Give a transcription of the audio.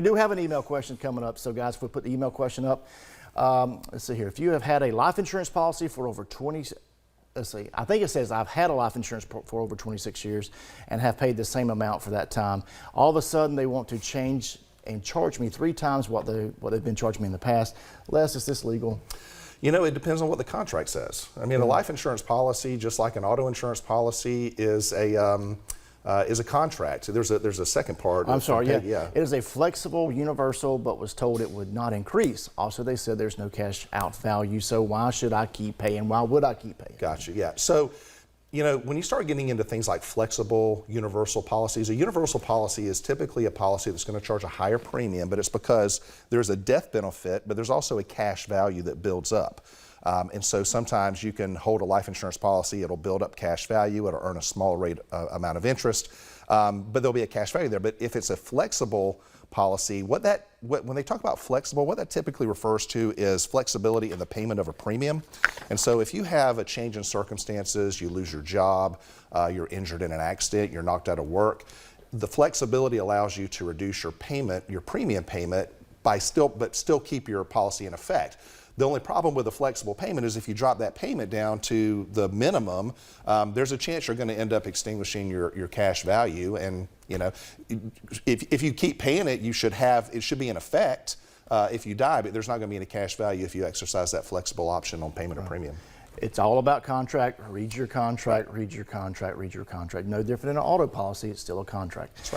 We do have an email question coming up, so guys, if we put the email question up, let's see here. If you have had a life insurance policy for over 20, let's see, I think it says I've had a life insurance for over 26 years and have paid the same amount for that time. All of a sudden, they want to change and charge me 3 times what they've been charging me in the past. Les, is this legal? You know, it depends on what the contract says. I mean, a life insurance policy, just like an auto insurance policy, is a contract. So there's a second part. I'm sorry, yeah. It is a flexible, universal, but was told it would not increase. Also, they said there's no cash out value, so why should I keep paying? Why would I keep paying? Gotcha, yeah. So, you know, when you start getting into things like flexible, universal policies, a universal policy is typically a policy that's going to charge a higher premium, but it's because there's a death benefit, but there's also a cash value that builds up. And so sometimes you can hold a life insurance policy, it'll build up cash value, it'll earn a small rate amount of interest, but there'll be a cash value there. But if it's a flexible policy, when they talk about flexible, what that typically refers to is flexibility in the payment of a premium. And so if you have a change in circumstances, you lose your job, you're injured in an accident, you're knocked out of work, the flexibility allows you to reduce your payment, your premium payment, but still keep your policy in effect. The only problem with a flexible payment is if you drop that payment down to the minimum, there's a chance you're going to end up extinguishing your cash value. And you know, if you keep paying it, it should be in effect if you die, but there's not going to be any cash value if you exercise that flexible option on payment of premium. It's all about contract. Read your contract, read your contract, read your contract. No different than an auto policy, it's still a contract. That's right.